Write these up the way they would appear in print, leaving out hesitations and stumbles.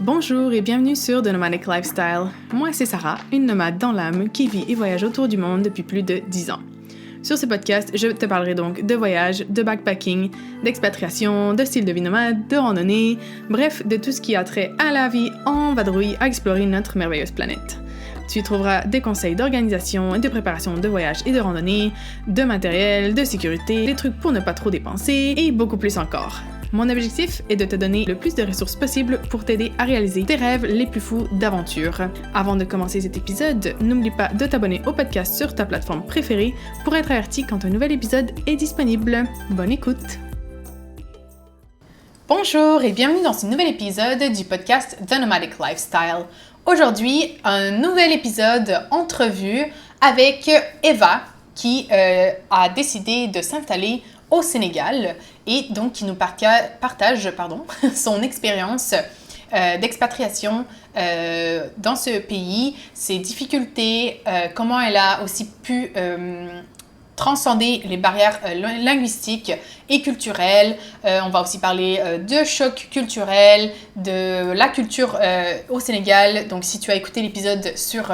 Bonjour et bienvenue sur The Nomadic Lifestyle. Moi, c'est Sarah, une nomade dans l'âme qui vit et voyage autour du monde depuis plus de 10 ans. Sur ce podcast, je te parlerai donc de voyage, de backpacking, d'expatriation, de style de vie nomade, de randonnée, bref, de tout ce qui a trait à la vie en vadrouille à explorer notre merveilleuse planète. Tu y trouveras des conseils d'organisation et de préparation de voyage et de randonnée, de matériel, de sécurité, des trucs pour ne pas trop dépenser et beaucoup plus encore. Mon objectif est de te donner le plus de ressources possible pour t'aider à réaliser tes rêves les plus fous d'aventure. Avant de commencer cet épisode, n'oublie pas de t'abonner au podcast sur ta plateforme préférée pour être averti quand un nouvel épisode est disponible. Bonne écoute! Bonjour et bienvenue dans ce nouvel épisode du podcast The Nomadic Lifestyle. Aujourd'hui, un nouvel épisode entrevue avec Eva qui a décidé de s'installer au Sénégal et donc qui nous partage son expérience d'expatriation dans ce pays, ses difficultés, comment elle a aussi pu transcender les barrières linguistiques et culturelles. On va aussi parler de choc culturel, de la culture au Sénégal. Donc si tu as écouté l'épisode sur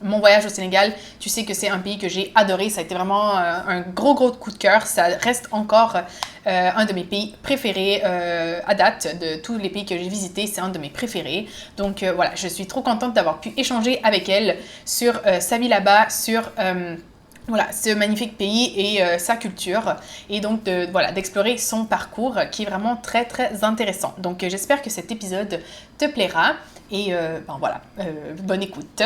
mon voyage au Sénégal, tu sais que c'est un pays que j'ai adoré. Ça a été vraiment un gros coup de cœur. Ça reste encore un de mes pays préférés à date. De tous les pays que j'ai visités, c'est un de mes préférés. Donc voilà, je suis trop contente d'avoir pu échanger avec elle sur sa vie là-bas, sur ce magnifique pays et sa culture, et donc d'explorer son parcours qui est vraiment très intéressant. Donc j'espère que cet épisode te plaira et bonne écoute.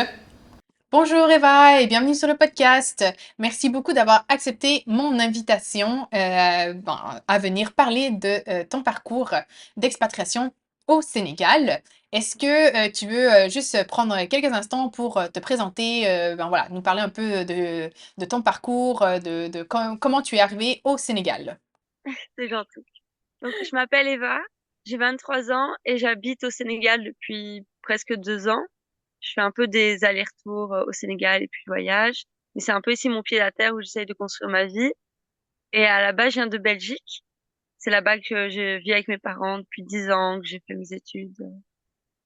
Bonjour Eva et bienvenue sur le podcast. Merci beaucoup d'avoir accepté mon invitation à venir parler de ton parcours d'expatriation au Sénégal. Est-ce que tu veux juste prendre quelques instants pour te présenter, nous parler un peu de ton parcours, comment tu es arrivée au Sénégal? C'est gentil. Donc, je m'appelle Eva, j'ai 23 ans et j'habite au Sénégal depuis presque 2 ans. Je fais un peu des allers-retours au Sénégal et puis je voyage. Mais c'est un peu ici mon pied à terre où j'essaye de construire ma vie. Et à la base, je viens de Belgique. C'est là-bas que je vis avec mes parents depuis 10 ans, que j'ai fait mes études.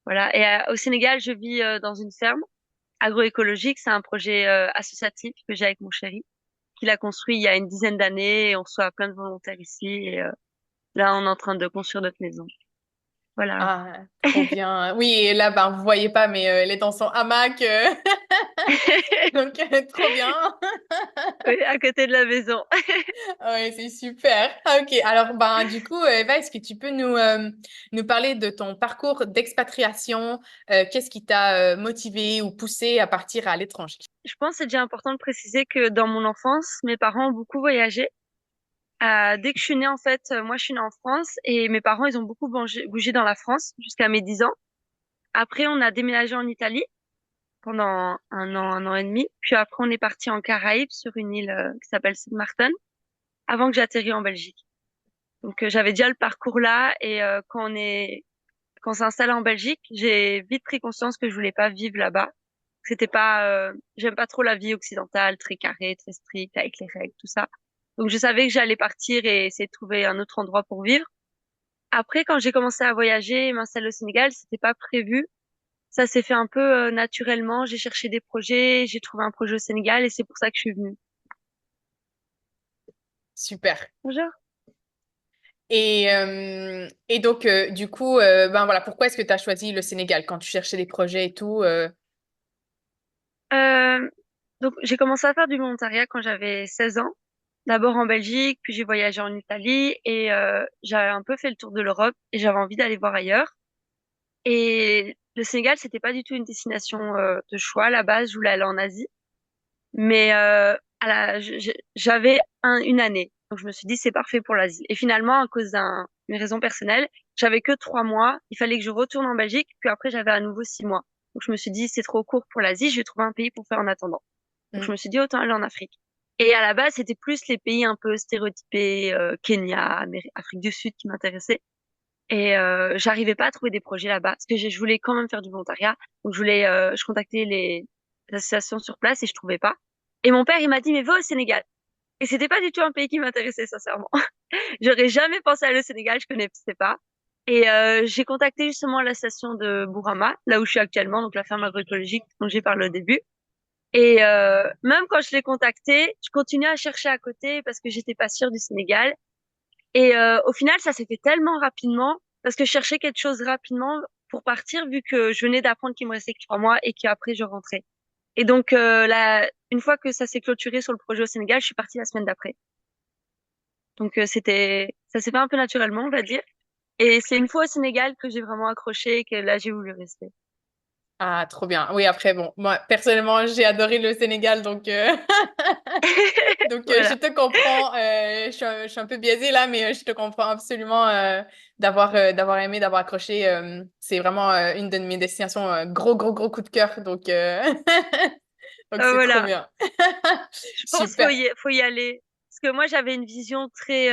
Voilà. Et au Sénégal, je vis dans une ferme agroécologique. C'est un projet associatif que j'ai avec mon chéri, qu'il a construit il y a une dizaine d'années et on reçoit plein de volontaires ici. Et là, on est en train de construire notre maison. Voilà. Ah, trop bien. Oui, et là, vous voyez pas, mais elle est dans son hamac, donc trop bien. Oui, à côté de la maison. Ouais, c'est super. Ah, ok. Alors, du coup, Eva, est-ce que tu peux nous parler de ton parcours d'expatriation? Qu'est-ce qui t'a motivé ou poussé à partir à l'étranger? Je pense que c'est déjà important de préciser que dans mon enfance, mes parents ont beaucoup voyagé. Dès que je suis née, en fait, moi, je suis née en France et mes parents, ils ont beaucoup bougé dans la France jusqu'à mes 10 ans. Après, on a déménagé en Italie pendant un an et demi. Puis après, on est parti en Caraïbes sur une île qui s'appelle Sint-Maarten avant que j'atterris en Belgique. Donc, j'avais déjà le parcours là et quand on s'est installé en Belgique, j'ai vite pris conscience que je voulais pas vivre là-bas. C'était pas, j'aime pas trop la vie occidentale, très carrée, très stricte, avec les règles, tout ça. Donc je savais que j'allais partir et essayer de trouver un autre endroit pour vivre. Après, quand j'ai commencé à voyager et m'installer au Sénégal, c'était pas prévu. Ça s'est fait un peu naturellement. J'ai cherché des projets, j'ai trouvé un projet au Sénégal et c'est pour ça que je suis venue. Super. Bonjour. Et donc, du coup, pourquoi est-ce que tu as choisi le Sénégal quand tu cherchais des projets et tout? Euh, donc j'ai commencé à faire du volontariat quand j'avais 16 ans. D'abord en Belgique, puis j'ai voyagé en Italie et j'avais un peu fait le tour de l'Europe et j'avais envie d'aller voir ailleurs. Et le Sénégal, c'était pas du tout une destination de choix. À la base, je voulais aller en Asie, mais j'avais une année, donc je me suis dit c'est parfait pour l'Asie. Et finalement, à cause mes raisons personnelles, j'avais que 3 mois. Il fallait que je retourne en Belgique, puis après j'avais à nouveau 6 mois. Donc je me suis dit c'est trop court pour l'Asie, je vais trouver un pays pour faire en attendant. Donc je Mm. me suis dit autant aller en Afrique. Et à la base, c'était plus les pays un peu stéréotypés, Kenya, Afrique du Sud qui m'intéressaient. Et j'arrivais pas à trouver des projets là-bas parce que je voulais quand même faire du volontariat. Donc je contactais les associations sur place et je trouvais pas. Et mon père, il m'a dit, mais va au Sénégal. Et c'était pas du tout un pays qui m'intéressait, sincèrement. J'aurais jamais pensé aller au Sénégal, je connaissais pas. Et j'ai contacté justement la station de Bourama, là où je suis actuellement, donc la ferme agroécologique dont j'ai parlé au début. Et même quand je l'ai contacté, je continuais à chercher à côté parce que j'étais pas sûre du Sénégal. Et au final, ça s'est fait tellement rapidement parce que je cherchais quelque chose rapidement pour partir vu que je venais d'apprendre qu'il me restait que 3 mois et qu'après je rentrais. Et donc une fois que ça s'est clôturé sur le projet au Sénégal, je suis partie la semaine d'après. Donc ça s'est fait un peu naturellement, on va dire. Et c'est une fois au Sénégal que j'ai vraiment accroché et que là j'ai voulu rester. Ah, trop bien. Oui, après, bon, moi, personnellement, j'ai adoré le Sénégal, donc, je Voilà. te comprends. Je suis un peu biaisée là, mais je te comprends absolument d'avoir aimé, d'avoir accroché. C'est vraiment une de mes destinations, gros, gros, gros coup de cœur. Donc, donc c'est trop Voilà. bien. Je pense Super. faut y aller. Parce que moi, j'avais une vision très...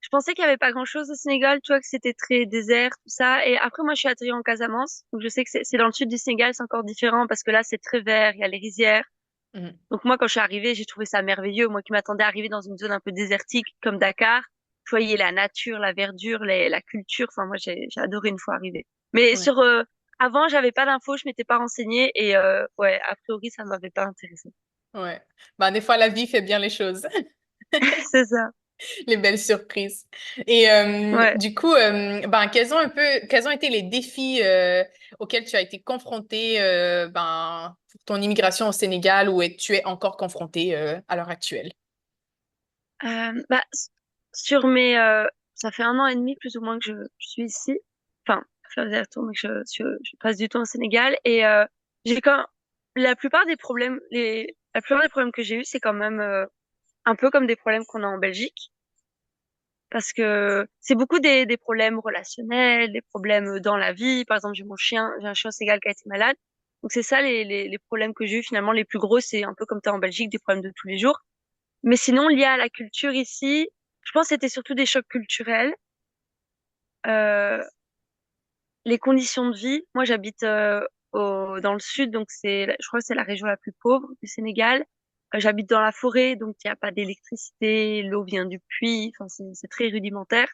je pensais qu'il y avait pas grand-chose au Sénégal, tu vois, que c'était très désert, tout ça. Et après, moi, je suis atterrie en Casamance. Donc, je sais que c'est dans le sud du Sénégal, c'est encore différent parce que là, c'est très vert, il y a les rizières. Mhm. Donc, moi, quand je suis arrivée, j'ai trouvé ça merveilleux. Moi qui m'attendais à arriver dans une zone un peu désertique comme Dakar, je voyais la nature, la verdure, la culture. Enfin, moi, j'ai adoré une fois arrivée. Mais Ouais, avant, j'avais pas d'infos, je m'étais pas renseignée et ouais, a priori, ça m'avait pas intéressée. ouais. Ben, des fois, la vie fait bien les choses. C'est ça. Les belles surprises. Et Ouais. du coup, ben, quels ont été les défis auxquels tu as été confronté ben, pour ton immigration au Sénégal ou tu es encore confronté à l'heure actuelle? Bah, sur mes, ça fait 1 an et demi plus ou moins que je suis ici. Enfin, ça faisait retour, mais que je passe du temps au Sénégal et j'ai quand la plupart des problèmes que j'ai eus, c'est quand même un peu comme des problèmes qu'on a en Belgique, parce que c'est beaucoup des problèmes relationnels, des problèmes dans la vie. Par exemple, j'ai un chien au Sénégal qui a été malade. Donc c'est ça les problèmes que j'ai eu finalement les plus gros, c'est un peu comme t'as en Belgique, des problèmes de tous les jours. Mais sinon, lié à la culture ici, je pense que c'était surtout des chocs culturels. Euh, les conditions de vie. Moi, j'habite dans le sud, donc je crois que c'est la région la plus pauvre du Sénégal. J'habite dans la forêt, donc il n'y a pas d'électricité, l'eau vient du puits, enfin, c'est très rudimentaire.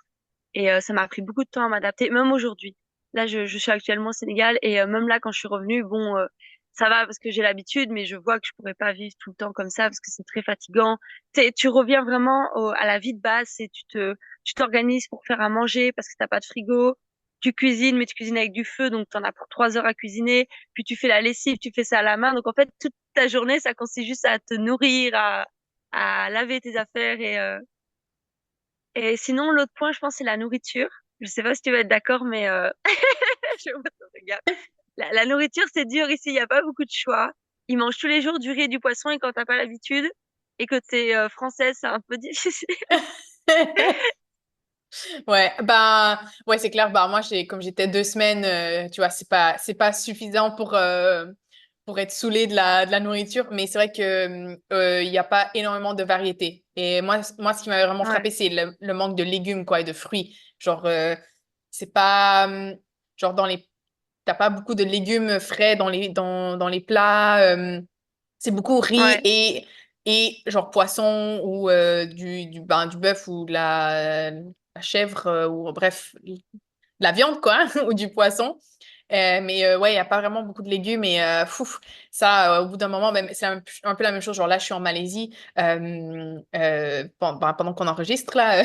Et ça m'a pris beaucoup de temps à m'adapter, même aujourd'hui. Là, je suis actuellement au Sénégal et même là, quand je suis revenue, bon, ça va parce que j'ai l'habitude, mais je vois que je pourrais pas vivre tout le temps comme ça parce que c'est très fatigant. Tu reviens vraiment à la vie de base, tu t'organises pour faire à manger parce que t'as pas de frigo. Tu cuisines, mais tu cuisines avec du feu, donc t'en as pour 3 heures à cuisiner. Puis tu fais la lessive, tu fais ça à la main. Donc en fait, toute ta journée, ça consiste juste à te nourrir, à laver tes affaires et sinon, l'autre point, je pense, c'est la nourriture. Je sais pas si tu vas être d'accord, mais je vois ton regard. La nourriture, c'est dur ici. Il n'y a pas beaucoup de choix. Ils mangent tous les jours du riz et du poisson, et quand t'as pas l'habitude et que t'es française, c'est un peu difficile. Ouais, ben, ouais, c'est clair. Bah, moi, comme j'étais 2 semaines, tu vois, c'est pas suffisant pour être saoulé de la nourriture, mais c'est vrai que il n'y a pas énormément de variété. Et moi, ce qui m'avait vraiment Ouais, frappé, c'est le manque de légumes, quoi, et de fruits. Genre, c'est pas, genre t'as pas beaucoup de légumes frais dans les plats. C'est beaucoup riz ouais, et genre poisson ou ben, du bœuf ou de la chèvre ou bref, de la viande quoi, ou du poisson. Mais ouais, il n'y a pas vraiment beaucoup de légumes et au bout d'un moment, même, c'est un peu la même chose. Genre là, je suis en Malaisie pendant qu'on enregistre là.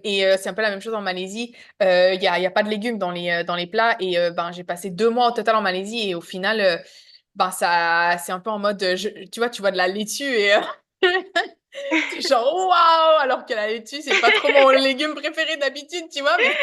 Et c'est un peu la même chose en Malaisie. Il y a pas de légumes dans les plats et ben, j'ai passé 2 mois au total en Malaisie et au final, ben, c'est un peu en mode, tu vois de la laitue et t'es genre waouh! Alors que la laitue, c'est pas trop mon légume préféré d'habitude, tu vois, mais,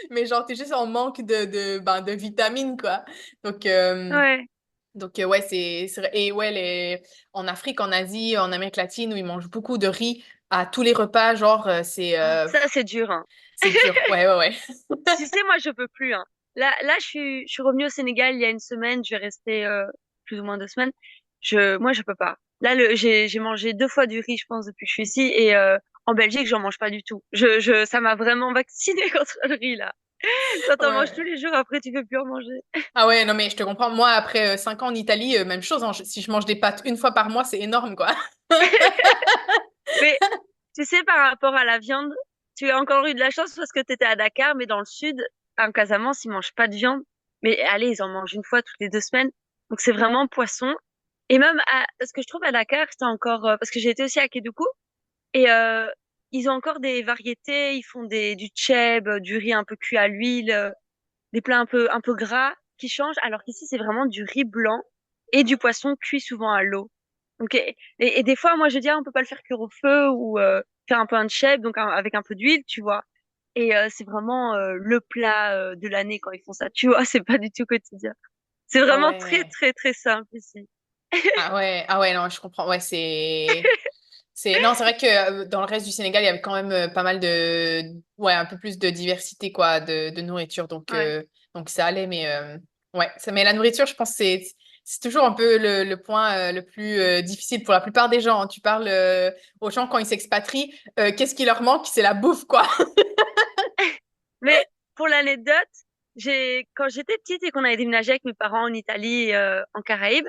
mais genre, t'es juste en manque ben, de vitamines, quoi. Donc, ouais. ouais, c'est vrai. Et ouais, en Afrique, en Asie, en Amérique latine, où ils mangent beaucoup de riz à tous les repas, genre, Ah, ça, c'est dur, hein. c'est dur. Ouais, ouais, ouais. Tu sais, moi, je peux plus, hein. Là, je suis revenue au Sénégal il y a une semaine. Je vais rester plus ou moins 2 semaines. Moi, je peux pas. Là, j'ai mangé 2 fois du riz, je pense, depuis que je suis ici. Et en Belgique, j'en mange pas du tout. Ça m'a vraiment vaccinée contre le riz, là. Quand t'en manges tous Ouais. les jours, après, tu peux plus en manger. Ah ouais, non, mais je te comprends. Moi, après 5 ans en Italie, même chose, hein. Si je mange des pâtes une fois par mois, c'est énorme, quoi. Mais tu sais, par rapport à la viande, tu as encore eu de la chance parce que tu étais à Dakar, mais dans le sud, en Casamance, ils mangent pas de viande. Mais allez, ils en mangent une fois toutes les 2 semaines. Donc c'est vraiment poisson. Et même ce que je trouve à Dakar, c'était encore parce que j'ai été aussi à Kédougou et ils ont encore des variétés. Ils font du tchèb, du riz un peu cuit à l'huile, des plats un peu gras qui changent. Alors qu'ici c'est vraiment du riz blanc et du poisson cuit souvent à l'eau. Donc et des fois, moi je dis on peut pas le faire cuire au feu ou faire un peu un tchèb donc avec un peu d'huile, tu vois. Et c'est vraiment le plat de l'année quand ils font ça. Tu vois, c'est pas du tout quotidien. C'est Ah vraiment très, ouais. très, très simple ici. Ah ouais, non, je comprends. Ouais, non, c'est vrai que dans le reste du Sénégal, il y avait quand même pas mal ouais, un peu plus de diversité, quoi, de nourriture. Ouais. Donc ça allait, mais ouais, mais la nourriture, je pense, que c'est toujours un peu le point le plus difficile pour la plupart des gens, hein. Tu parles aux gens quand ils s'expatrient, qu'est-ce qui leur manque? C'est la bouffe, quoi. Mais pour l'anecdote, quand j'étais petite et qu'on avait déménagé avec mes parents en Italie, en Caraïbes,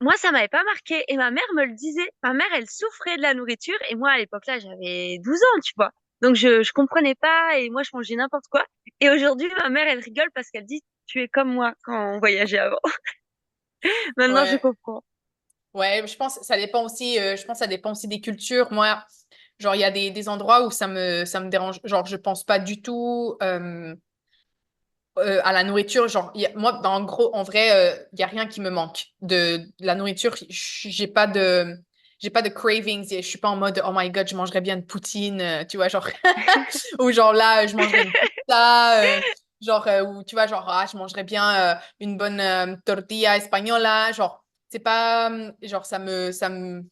moi, ça m'avait pas marqué. Et ma mère me le disait. Ma mère, elle souffrait de la nourriture. Et moi, à l'époque là, j'avais 12 ans, tu vois. Donc, je comprenais pas. Et moi, je mangeais n'importe quoi. Et aujourd'hui, ma mère, elle rigole parce qu'elle dit, tu es comme moi quand on voyageait avant. Maintenant, je Ouais. comprends. Ouais, je pense ça dépend aussi je pense que ça dépend aussi des cultures. Moi, genre il y a des endroits où ça me dérange, genre je pense pas du tout à la nourriture, genre moi en gros en vrai il y a rien qui me manque de la nourriture, j'ai pas de cravings, je suis pas en mode oh my god, je mangerais bien une poutine, tu vois genre ou genre là je mangerais une pizza ou tu vois genre ah, je mangerais bien une bonne tortilla española, genre c'est pas genre ça me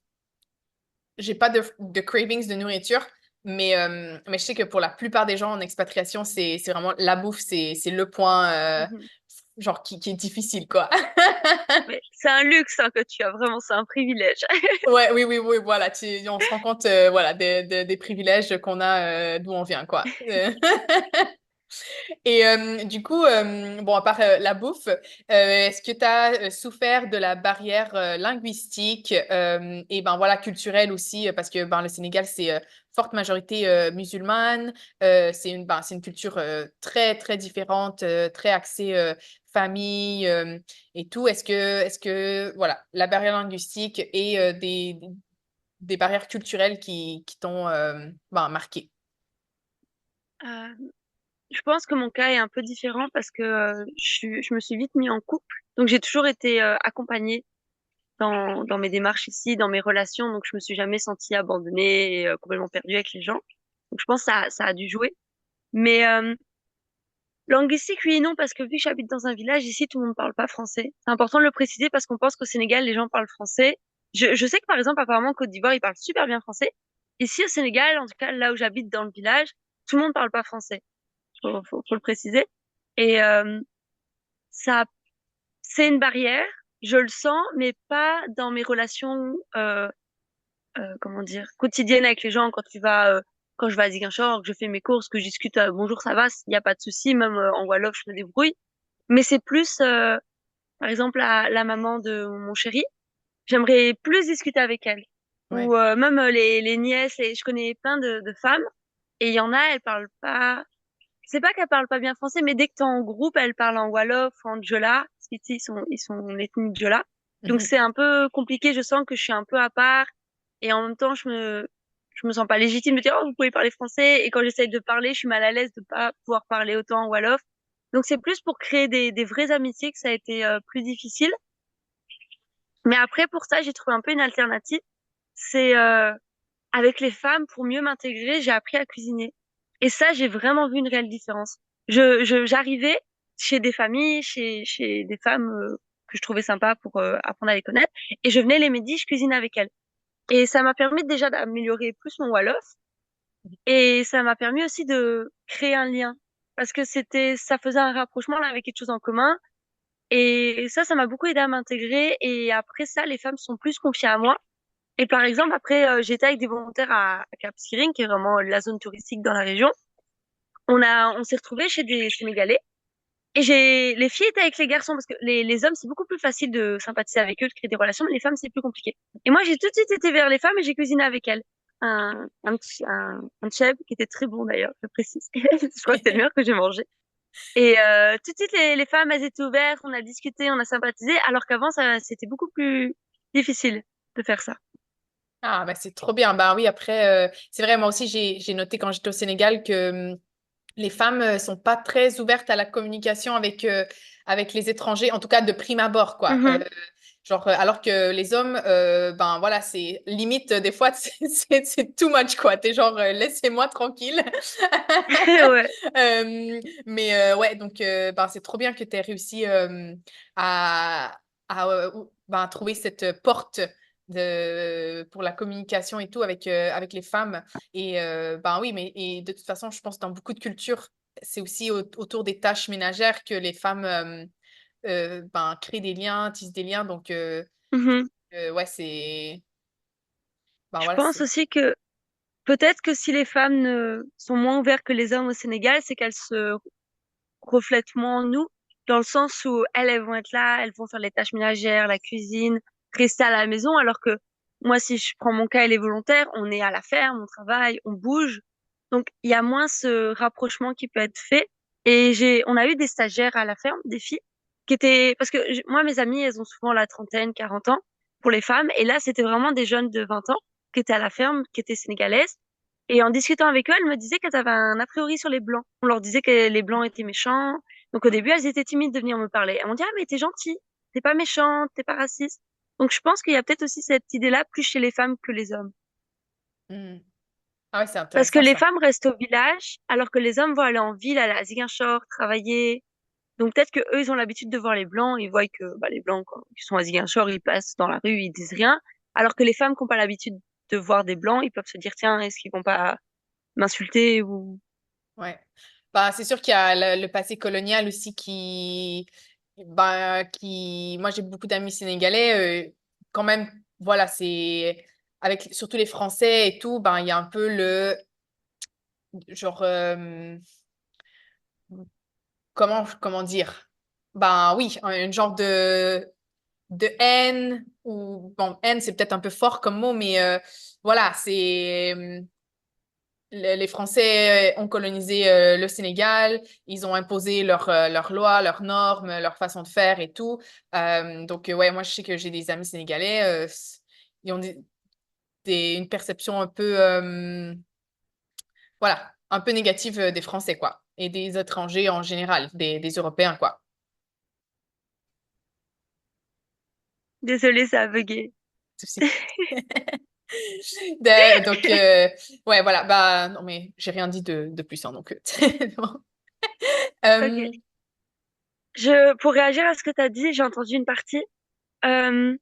j'ai pas de cravings de nourriture, mais je sais que pour la plupart des gens en expatriation, c'est vraiment la bouffe, c'est le point Mhm. genre qui est difficile, quoi. Mais c'est un luxe hein, que tu as vraiment, c'est un privilège. Ouais, oui, voilà, on se rend compte voilà, des privilèges qu'on a d'où on vient, quoi. Et du coup, bon, à part la bouffe, est-ce que tu as souffert de la barrière linguistique et ben voilà culturelle aussi parce que ben le Sénégal c'est forte majorité musulmane, c'est une culture très très différente, très axée famille et tout. Est-ce que voilà la barrière linguistique et des barrières culturelles qui t'ont ben, marqué? Euh, je pense que mon cas est un peu différent parce que je me suis vite mis en couple. Donc j'ai toujours été accompagnée dans mes démarches ici, dans mes relations. Donc je me suis jamais sentie abandonnée et complètement perdue avec les gens. Donc je pense que ça a dû jouer. Mais linguistique, oui et non, parce que vu que j'habite dans un village, ici, tout le monde ne parle pas français. C'est important de le préciser parce qu'on pense qu'au Sénégal, les gens parlent français. Je sais que par exemple, apparemment, en Côte d'Ivoire, ils parlent super bien français. Ici, au Sénégal, en tout cas, là où j'habite dans le village, tout le monde parle pas français. Faut le préciser. Et ça, c'est une barrière, je le sens, mais pas dans mes relations, comment dire, quotidiennes avec les gens. Quand je vais à Ziguinchor, que je fais mes courses, que je discute, bonjour, ça va, il n'y a pas de souci, même en Wolof, je me débrouille. Mais c'est plus, par exemple, la maman de mon chéri, j'aimerais plus discuter avec elle. Ouais. Ou même les nièces, et je connais plein de femmes, et il y en a, elles parlent pas, c'est pas qu'elles parlent pas bien français, mais dès que t'es en groupe, elles parlent en Wolof ou en Djola, parce qu'ici, ils sont l'ethnie Djola. Donc Mhm. c'est un peu compliqué, je sens que je suis un peu à part, et en même temps, je me sens pas légitime de dire, oh, vous pouvez parler français, et quand j'essaye de parler, je suis mal à l'aise de pas pouvoir parler autant en Wolof. Donc c'est plus pour créer des vraies amitiés que ça a été plus difficile. Mais après, pour ça, j'ai trouvé un peu une alternative. C'est avec les femmes, pour mieux m'intégrer, j'ai appris à cuisiner. Et ça, j'ai vraiment vu une réelle différence. J'arrivais chez des familles, chez des femmes que je trouvais sympas pour apprendre à les connaître, et je venais les midis, je cuisinais avec elles. Et ça m'a permis déjà d'améliorer plus mon Wolof, et ça m'a permis aussi de créer un lien. Parce que ça faisait un rapprochement, là, avec quelque chose en commun. Et ça m'a beaucoup aidé à m'intégrer. Et après ça, les femmes sont plus confiées à moi. Et par exemple, après, j'étais avec des volontaires à Cap Skirring, qui est vraiment la zone touristique dans la région. On s'est retrouvés chez des Sénégalais. Et les filles étaient avec les garçons, parce que les hommes, c'est beaucoup plus facile de sympathiser avec eux, de créer des relations, mais les femmes, c'est plus compliqué. Et moi, j'ai tout de suite été vers les femmes et j'ai cuisiné avec elles. un tchèp qui était très bon d'ailleurs, je précise. Je crois que c'était le meilleur que j'ai mangé. Et tout de suite, les femmes, elles étaient ouvertes, on a discuté, on a sympathisé, alors qu'avant, ça, c'était beaucoup plus difficile de faire ça. Ah, bah c'est trop bien. Bah oui, après, c'est vrai, moi aussi, j'ai noté quand j'étais au Sénégal que les femmes sont pas très ouvertes à la communication avec les étrangers, en tout cas de prime abord, quoi. Mhm. Genre, alors que les hommes, ben voilà, c'est limite, des fois, c'est too much, quoi. T'es genre, laissez-moi tranquille. Ouais. Mais ouais, donc, ben, c'est trop bien que tu aies réussi à, ben, trouver cette porte pour la communication et tout avec les femmes. Et ben oui, mais et de toute façon, je pense que dans beaucoup de cultures, c'est aussi autour des tâches ménagères que les femmes ben, créent des liens, tissent des liens. Donc, Mhm. ouais, c'est. Ben Je voilà, pense c'est. aussi que peut-être que si les femmes ne sont moins ouvertes que les hommes au Sénégal, c'est qu'elles se reflètent moins en nous, dans le sens où elles vont être là, elles vont faire les tâches ménagères, la cuisine, rester à la maison, alors que moi, si je prends mon cas, elle est volontaire, on est à la ferme, on travaille, on bouge. Donc, il y a moins ce rapprochement qui peut être fait. Et on a eu des stagiaires à la ferme, des filles, qui étaient, parce que moi, mes amies, elles ont souvent la trentaine, 40 ans pour les femmes. Et là, c'était vraiment des jeunes de 20 ans qui étaient à la ferme, qui étaient sénégalaises. Et en discutant avec eux, elles me disaient qu'elles avaient un a priori sur les blancs. On leur disait que les blancs étaient méchants. Donc au début, elles étaient timides de venir me parler. Elles m'ont dit, ah, mais t'es gentille, t'es pas méchante, t'es pas raciste. Donc je pense qu'il y a peut-être aussi cette idée-là plus chez les femmes que les hommes. Hmm. Ah ouais, c'est Parce que intéressant les ça. femmes restent au village, alors que les hommes vont aller en ville, aller à Ziguinchor, travailler. Donc peut-être que eux, ils ont l'habitude de voir les blancs, ils voient que bah, les blancs, quand ils sont à Ziguinchor, ils passent dans la rue, ils disent rien. Alors que les femmes qui n'ont pas l'habitude de voir des blancs, ils peuvent se dire, tiens, est-ce qu'ils vont pas m'insulter ou... Ouais. Bah, c'est sûr qu'il y a le passé colonial aussi moi j'ai beaucoup d'amis sénégalais, quand même, voilà, c'est, avec surtout les Français et tout, ben, il y a un peu genre, comment dire? Ben oui, un genre de haine, ou, bon, haine, c'est peut-être un peu fort comme mot, mais voilà, les Français ont colonisé le Sénégal, ils ont imposé leurs lois, leurs normes, leur façon de faire et tout. Donc, ouais, moi, je sais que j'ai des amis sénégalais, ils ont une perception un peu, voilà, un peu négative des Français, quoi, et des étrangers en général, des Européens, quoi. Désolée, ça a bugué. Souci. Donc, ouais, voilà, bah, non, mais j'ai rien dit de plus, hein, donc, bon. Ok. Euh, Pour réagir à ce que tu as dit, j'ai entendu une partie. Euh,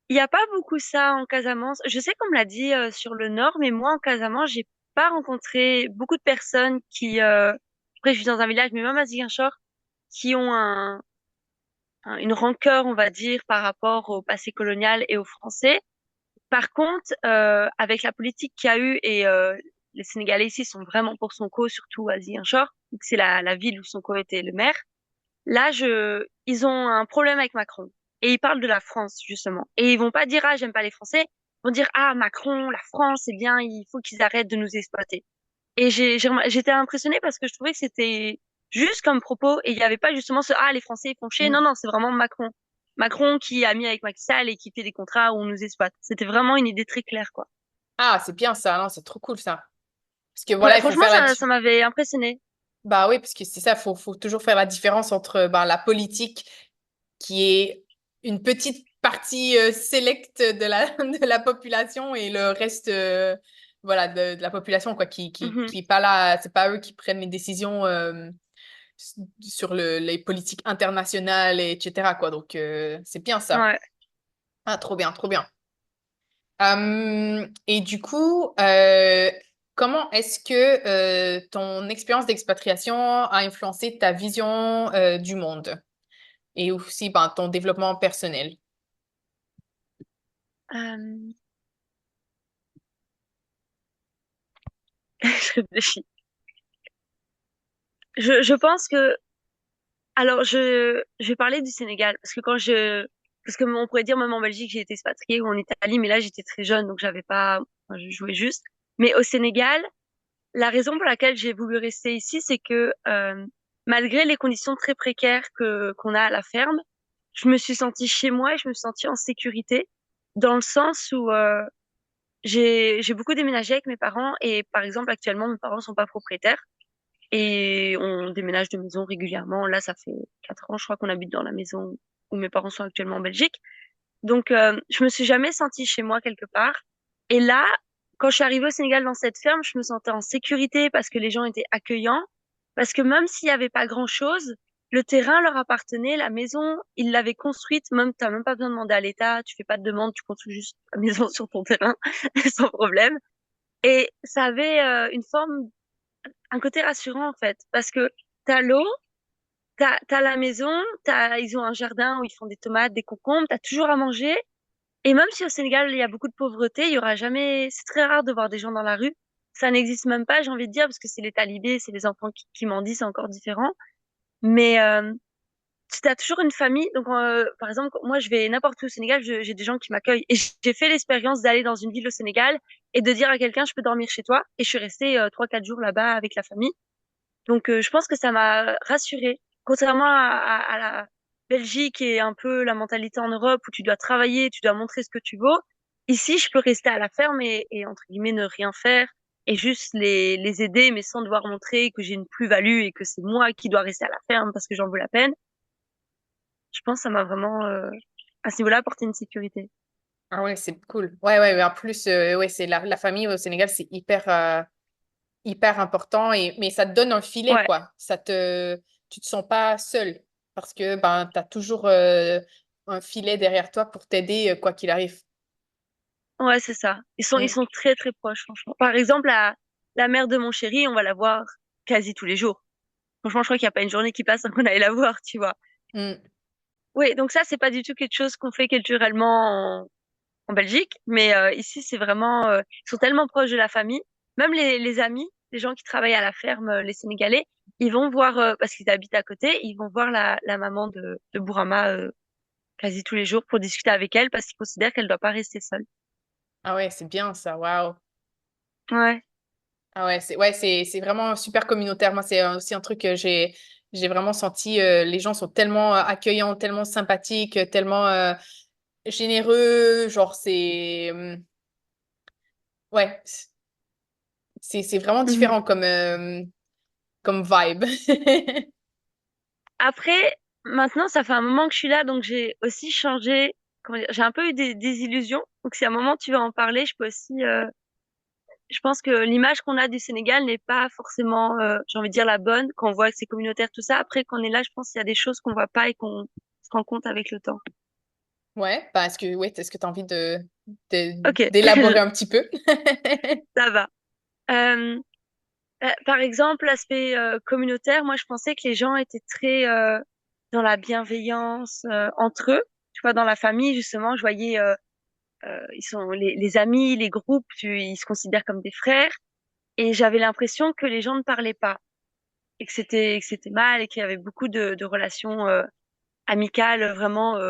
Il n'y a pas beaucoup ça en Casamance. Je sais qu'on me l'a dit sur le nord, mais moi en Casamance, j'ai pas rencontré beaucoup de personnes qui, après je suis dans un village, mais même à Ziguinchor, qui ont une rancœur, on va dire, par rapport au passé colonial et aux Français. Par contre, avec la politique qu'il y a eu et les Sénégalais ici sont vraiment pour Sonko, surtout à Ziguinchor, donc c'est la ville où Sonko était le maire. Là, ils ont un problème avec Macron. Et ils parlent de la France, justement. Et ils vont pas dire, ah, j'aime pas les Français. Ils vont dire, ah, Macron, la France, c'est bien, il faut qu'ils arrêtent de nous exploiter. Et j'étais impressionnée parce que je trouvais que c'était juste comme propos et il n'y avait pas justement ce, ah, les Français, ils font chier. Non, mm. non, c'est vraiment Macron. Macron qui a mis avec Macky Sall et qui fait des contrats où on nous exploite. C'était vraiment une idée très claire, quoi. Ah, c'est bien ça, non, c'est trop cool ça. Parce que voilà, Ouais, il faut franchement, faire ça m'avait impressionnée. bah oui, parce que c'est ça, faut toujours faire la différence entre ben, la politique, qui est une petite partie sélecte de la population, et le reste, voilà, de la population, quoi, Mhm. qui est pas là, c'est pas eux qui prennent les décisions sur les politiques internationales, etc., quoi. Donc, c'est bien ça. Ouais. Ah, trop bien, trop bien. Et du coup, comment est-ce que ton expérience d'expatriation a influencé ta vision du monde, et aussi ben, ton développement personnel? Euh, je réfléchis. Je pense que alors, je vais parler du Sénégal, parce que parce que on pourrait dire même en Belgique, j'ai été expatriée ou en Italie, mais là, j'étais très jeune, donc j'avais pas, enfin, je jouais juste. Mais au Sénégal, la raison pour laquelle j'ai voulu rester ici, c'est que malgré les conditions très précaires que qu'on a à la ferme, je me suis sentie chez moi et je me suis sentie en sécurité dans le sens où j'ai beaucoup déménagé avec mes parents et par exemple actuellement mes parents sont pas propriétaires et on déménage de maison régulièrement. Là, ça fait 4 ans, je crois qu'on habite dans la maison où mes parents sont actuellement en Belgique. Donc, je me suis jamais sentie chez moi quelque part. Et là, quand je suis arrivée au Sénégal dans cette ferme, je me sentais en sécurité parce que les gens étaient accueillants. Parce que même s'il n'y avait pas grand-chose, le terrain leur appartenait, la maison, ils l'avaient construite. Même, t'as même pas besoin de demander à l'État. Tu fais pas de demande, tu construis juste la maison sur ton terrain sans problème. Et ça avait une forme, un côté rassurant en fait, parce que t'as l'eau, t'as la maison, ils ont un jardin où ils font des tomates, des concombres, t'as toujours à manger. Et même si au Sénégal, il y a beaucoup de pauvreté, il y aura jamais, c'est très rare de voir des gens dans la rue. Ça n'existe même pas, j'ai envie de dire, parce que c'est les talibés, c'est les enfants qui mendient, c'est encore différent. Mais tu as toujours une famille. Donc, par exemple, moi, je vais n'importe où au Sénégal, j'ai des gens qui m'accueillent. Et j'ai fait l'expérience d'aller dans une ville au Sénégal et de dire à quelqu'un, je peux dormir chez toi. Et je suis restée 3, 4 jours là-bas avec la famille. Donc, je pense que ça m'a rassurée. Contrairement à la Belgique et un peu la mentalité en Europe où tu dois travailler, tu dois montrer ce que tu vaux. Ici, je peux rester à la ferme et entre guillemets, ne rien faire et juste les aider, mais sans devoir montrer que j'ai une plus-value et que c'est moi qui dois rester à la ferme parce que j'en veux la peine. Je pense que ça m'a vraiment, à ce niveau-là, apporté une sécurité. Ah ouais, c'est cool. Ouais, ouais, mais en plus, ouais, c'est la famille au Sénégal, c'est hyper important mais ça te donne un filet, Ouais, quoi. Tu te sens pas seul parce que ben, tu as toujours un filet derrière toi pour t'aider quoi qu'il arrive. ouais, c'est ça. Ils Mm. sont très, très proches, franchement. Par exemple, la mère de mon chéri, on va la voir quasi tous les jours. Franchement, je crois qu'il n'y a pas une journée qui passe sans qu'on aille la voir, tu vois. Mm. Oui, donc ça, c'est pas du tout quelque chose qu'on fait culturellement en Belgique, mais ici, c'est vraiment, ils sont tellement proches de la famille. Même les amis, les gens qui travaillent à la ferme, les Sénégalais, ils vont voir, parce qu'ils habitent à côté, ils vont voir la maman de Bourama quasi tous les jours pour discuter avec elle parce qu'ils considèrent qu'elle doit pas rester seule. Ah ouais, c'est bien ça, waouh. Ouais, Ah ouais, c'est vraiment super communautaire. Moi, c'est aussi un truc que j'ai vraiment senti. Les gens sont tellement accueillants, tellement sympathiques, tellement généreux. Genre, ouais, c'est vraiment mhm. différent comme vibe. Après, maintenant, ça fait un moment que je suis là, donc j'ai aussi changé. Comment dire, j'ai un peu eu des illusions. Donc, si à un moment tu veux en parler, je peux aussi. Je pense que l'image qu'on a du Sénégal n'est pas forcément, j'ai envie de dire, la bonne. Quand on voit que c'est communautaire, tout ça. Après, quand on est là, je pense qu'il y a des choses qu'on voit pas et qu'on se rend compte avec le temps. Ouais, bah, est-ce que tu as envie Ok, d'élaborer un petit peu? ça va. Euh, Par exemple, l'aspect communautaire, moi, je pensais que les gens étaient très dans la bienveillance entre eux. Tu vois, dans la famille, justement, je voyais ils sont les amis, les groupes, ils se considèrent comme des frères. Et j'avais l'impression que les gens ne parlaient pas et que c'était mal et qu'il y avait beaucoup de relations amicales vraiment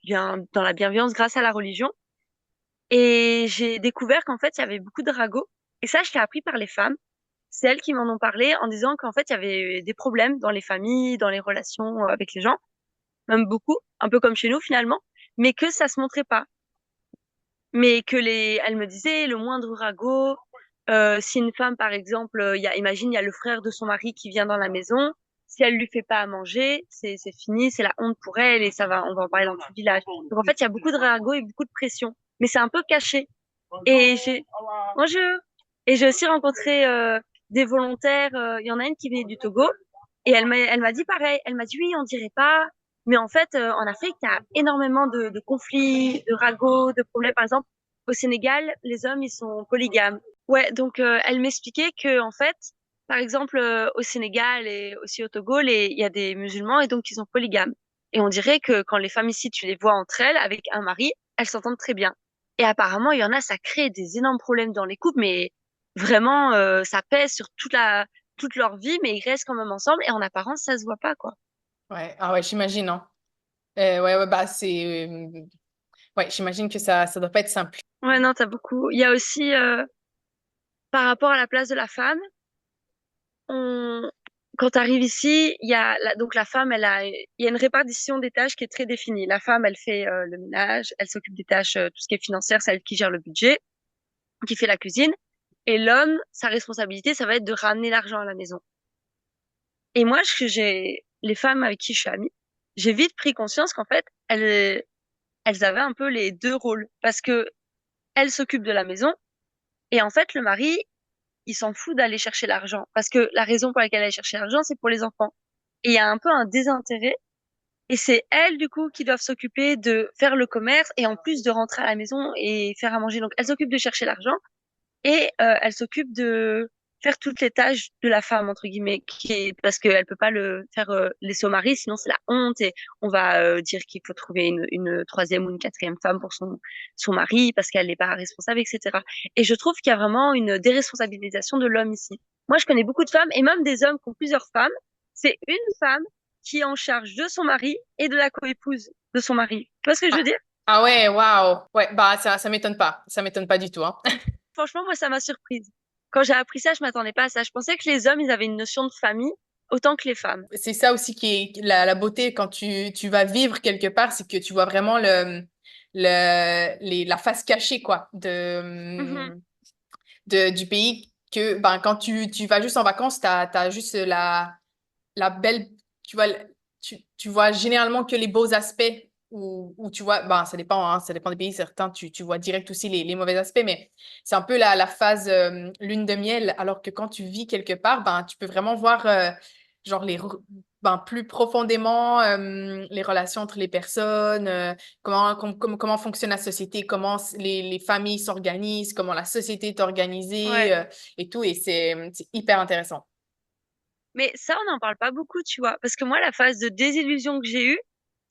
bien dans la bienveillance grâce à la religion. Et j'ai découvert qu'en fait, il y avait beaucoup de ragots. Et ça, je l'ai appris par les femmes. C'est elles qui m'en ont parlé en disant qu'en fait, il y avait des problèmes dans les familles, dans les relations avec les gens, même beaucoup, un peu comme chez nous finalement, mais que ça se montrait pas. Mais que elle me disait, le moindre ragot, si une femme, par exemple, imagine, il y a le frère de son mari qui vient dans la maison, si elle lui fait pas à manger, c'est fini, c'est la honte pour elle et ça va, on va en parler dans tout le village. Donc en fait, il y a beaucoup de ragots et beaucoup de pression, mais c'est un peu caché. Et bonjour. Et j'ai aussi rencontré des volontaires. Il y en a une qui venait du Togo et elle m'a dit pareil. Elle m'a dit oui, on dirait pas, mais en fait, en Afrique, il y a énormément de conflits, de ragots, de problèmes. Par exemple, au Sénégal, les hommes ils sont polygames. Ouais, donc elle m'expliquait que en fait, par exemple, au Sénégal et aussi au Togo, il y a des musulmans et donc ils sont polygames. Et on dirait que quand les femmes ici, tu les vois entre elles avec un mari, elles s'entendent très bien. Et apparemment, il y en a, ça crée des énormes problèmes dans les couples, mais vraiment, ça pèse sur toute leur vie, mais ils restent quand même ensemble et en apparence, ça se voit pas, quoi. Ouais, ah ouais, j'imagine, hein. Ouais, ouais, bah ouais, j'imagine que ça doit pas être simple. Ouais, non, t'as beaucoup. Il y a aussi, par rapport à la place de la femme, on... quand tu arrives ici, donc la femme, il y a une répartition des tâches qui est très définie. La femme, elle fait le ménage, elle s'occupe des tâches, tout ce qui est financière, c'est elle qui gère le budget, qui fait la cuisine. Et l'homme, sa responsabilité, ça va être de ramener l'argent à la maison. Et moi, les femmes avec qui je suis amie, j'ai vite pris conscience qu'en fait, elles avaient un peu les deux rôles. Parce que elles s'occupent de la maison, et en fait, le mari, il s'en fout d'aller chercher l'argent. Parce que la raison pour laquelle elle allait chercher l'argent, c'est pour les enfants. Et il y a un peu un désintérêt. Et c'est elles, du coup, qui doivent s'occuper de faire le commerce et en plus de rentrer à la maison et faire à manger. Donc, elles s'occupent de chercher l'argent et elles s'occupent de faire toutes les tâches de la femme, entre guillemets, parce qu'elle peut pas le faire laisser au mari, sinon c'est la honte et on va dire qu'il faut trouver une troisième ou une quatrième femme pour son mari parce qu'elle n'est pas responsable, etc. Et je trouve qu'il y a vraiment une déresponsabilisation de l'homme ici. Moi, je connais beaucoup de femmes et même des hommes qui ont plusieurs femmes. C'est une femme qui est en charge de son mari et de la coépouse de son mari. Tu vois ce que je veux Ah, dire? ah ouais, waouh. Ouais, bah ça m'étonne pas. Ça m'étonne pas du tout, hein. Franchement, moi, ça m'a surprise. Quand j'ai appris ça, je m'attendais pas à ça. Je pensais que les hommes, ils avaient une notion de famille autant que les femmes. C'est ça aussi qui est la beauté quand tu vas vivre quelque part, c'est que tu vois vraiment la face cachée, quoi, Mhm. du pays. Que ben, quand tu vas juste en vacances, t'as juste la belle, tu vois, tu vois généralement que les beaux aspects ou tu vois, ben, ça dépend, hein, ça dépend des pays, certains, tu vois direct aussi les mauvais aspects, mais c'est un peu la phase lune de miel, alors que quand tu vis quelque part, ben, tu peux vraiment voir genre ben, plus profondément les relations entre les personnes, comment fonctionne la société, comment les familles s'organisent, comment la société est organisée Ouais. et tout, et c'est hyper intéressant. Mais ça, on n'en parle pas beaucoup, tu vois. Parce que moi, la phase de désillusion que j'ai eue,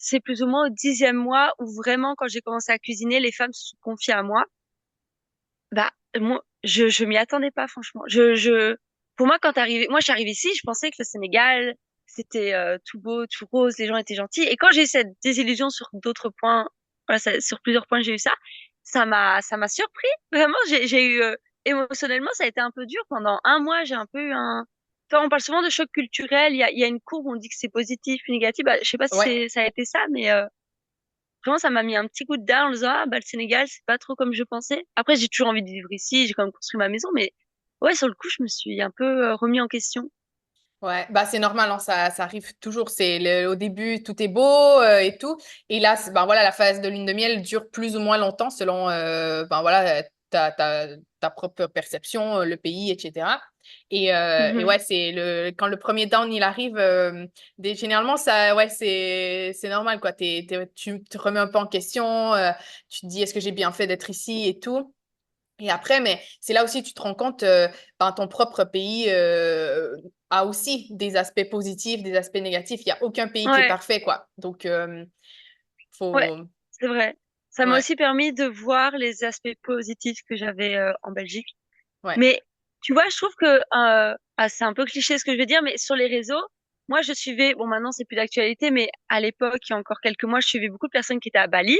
c'est plus ou moins au 10e mois où vraiment, quand j'ai commencé à cuisiner, les femmes se sont confiées à moi. Bah, moi, je m'y attendais pas, franchement. Pour moi, moi, je suis arrivée ici, je pensais que le Sénégal, c'était tout beau, tout rose, les gens étaient gentils. Et quand j'ai eu cette désillusion sur d'autres points, voilà, sur plusieurs points, j'ai eu ça, ça m'a surpris. Vraiment, j'ai eu, émotionnellement, ça a été un peu dur. Pendant un mois, j'ai un peu eu Enfin, on parle souvent de choc culturel. Il y a une courbe, on dit que c'est positif, négatif. Bah, je sais pas si Ouais. ça a été ça, mais vraiment, ça m'a mis un petit coup de dalle en disant, ah, bah, le Sénégal, c'est pas trop comme je pensais. Après, j'ai toujours envie de vivre ici, j'ai quand même construit ma maison, mais ouais, sur le coup, je me suis un peu remis en question. Ouais, bah c'est normal, hein, ça arrive toujours. Au début, tout est beau et tout. Et là, ben voilà, la phase de lune de miel dure plus ou moins longtemps selon ben voilà, ta propre perception, le pays, etc. Et Mhm. ouais, quand le premier down il arrive, généralement ça, ouais, c'est normal quoi. Tu te remets un peu en question, tu te dis est-ce que j'ai bien fait d'être ici et tout. Et après, mais c'est là aussi tu te rends compte, ben, ton propre pays a aussi des aspects positifs, des aspects négatifs. Il n'y a aucun pays qui est Ouais, parfait, quoi. Donc, ouais, faut... c'est vrai. Ça m'a Ouais, aussi permis de voir les aspects positifs que j'avais en Belgique. ouais. Mais tu vois, je trouve que c'est un peu cliché ce que je vais dire, mais sur les réseaux, moi je suivais, bon maintenant c'est plus d'actualité, mais à l'époque, il y a encore quelques mois, je suivais beaucoup de personnes qui étaient à Bali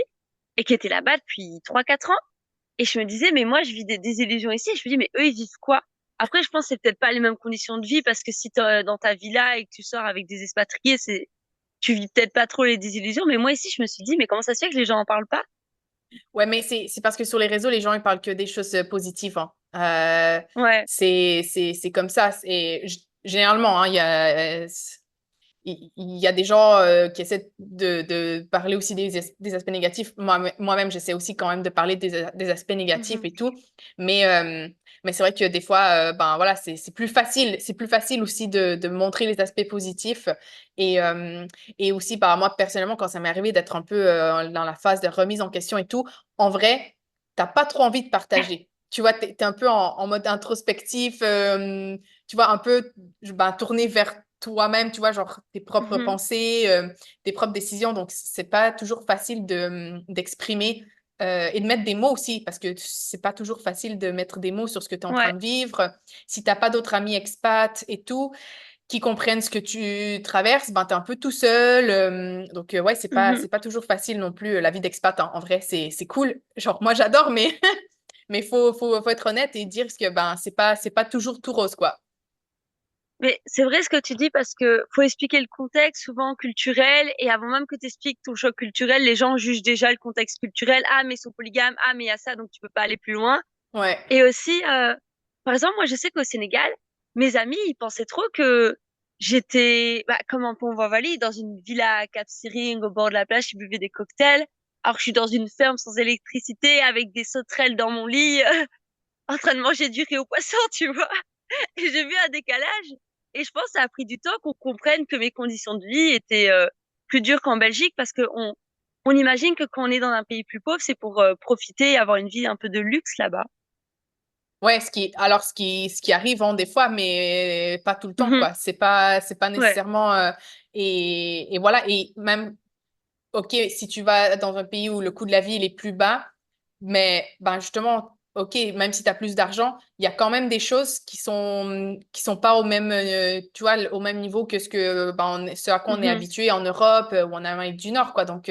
et qui étaient là-bas depuis 3 4 ans. Et je me disais, mais moi je vis des désillusions ici. Et je me dis, mais eux ils vivent quoi? Après, je pense que c'est peut-être pas les mêmes conditions de vie parce que si t'es dans ta villa et que tu sors avec des expatriés, tu vis peut-être pas trop les désillusions. Mais moi ici, je me suis dit, mais comment ça se fait que les gens en parlent pas? Ouais, mais c'est parce que sur les réseaux, les gens, ils parlent que des choses positives, hein. Ouais. C'est comme ça. Généralement, hein, il y a des gens qui essaient de parler aussi des aspects négatifs. Moi-même, j'essaie aussi quand même de parler des aspects négatifs Mhm. et tout. Mais c'est vrai que des fois, ben voilà, c'est plus facile. C'est plus facile aussi de montrer les aspects positifs. Et, euh, et aussi, bah, moi, personnellement, quand ça m'est arrivé d'être un peu dans la phase de remise en question et tout, en vrai, t'as pas trop envie de partager. Tu vois, t'es un peu en mode introspectif, tu vois, un peu ben, tourné vers toi-même, tu vois, genre tes propres Mhm. pensées, tes propres décisions. Donc, c'est pas toujours facile d'exprimer et de mettre des mots aussi, parce que c'est pas toujours facile de mettre des mots sur ce que tu es en train Ouais. de vivre. Si t'as pas d'autres amis expats et tout, qui comprennent ce que tu traverses, ben, tu es un peu tout seul. Donc, ouais, Mhm. c'est pas toujours facile non plus, la vie d'expat, hein. En vrai, c'est cool. Genre, moi, j'adore, mais Mais faut être honnête et dire que ben c'est pas toujours tout rose, quoi. Mais c'est vrai ce que tu dis parce que faut expliquer le contexte, souvent culturel, et avant même que tu expliques ton choc culturel, les gens jugent déjà le contexte culturel. Ah, mais ils sont polygames, ah, mais il y a ça, donc tu peux pas aller plus loin. Ouais. Et aussi, par exemple, moi, je sais qu'au Sénégal, mes amis, ils pensaient trop que j'étais, bah, comme un pont Vali, dans une villa à Cap Skirring, au bord de la plage, je buvais des cocktails, alors que je suis dans une ferme sans électricité, avec des sauterelles dans mon lit, en train de manger du riz au poisson, tu vois. Et j'ai vu un décalage. Et je pense que ça a pris du temps qu'on comprenne que mes conditions de vie étaient plus dures qu'en Belgique, parce que on imagine que quand on est dans un pays plus pauvre, c'est pour profiter et avoir une vie un peu de luxe là-bas. Ouais, ce qui arrive hein, des fois, mais pas tout le temps, Mhm. quoi. C'est pas Ouais. nécessairement et voilà. Et même, ok, si tu vas dans un pays où le coût de la vie il est plus bas, mais ben justement, ok, même si tu as plus d'argent, il y a quand même des choses qui sont pas au même, tu vois, au même niveau que ce à quoi on est Mhm. habitué en Europe ou en Amérique du Nord, quoi. Donc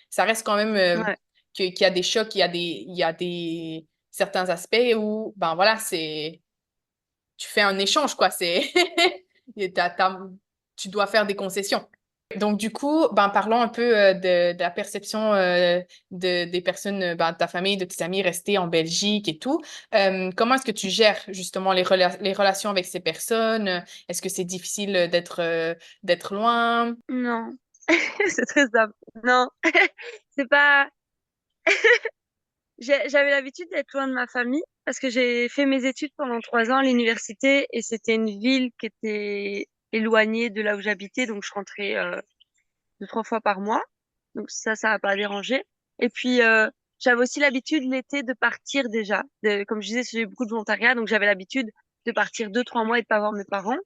ça reste quand même Ouais. qu'il y a des chocs, il y a des certains aspects où ben voilà, c'est tu fais un échange, quoi. Et tu dois faire des concessions. Donc, du coup, ben, parlons un peu de la perception des personnes, ben, de ta famille, de tes amis restés en Belgique et tout. Comment est-ce que tu gères justement les relations avec ces personnes? Est-ce que c'est difficile d'être loin? Non. C'est très simple. Non. C'est pas. J'avais l'habitude d'être loin de ma famille parce que j'ai fait mes études pendant 3 ans à l'université et c'était une ville qui était éloignée de là où j'habitais, donc je rentrais 2, 3 fois par mois. Donc ça n'a pas dérangé. Et puis j'avais aussi l'habitude l'été de partir déjà. Comme je disais, j'ai beaucoup de volontariat, donc j'avais l'habitude de partir 2, 3 mois et de pas voir mes parents.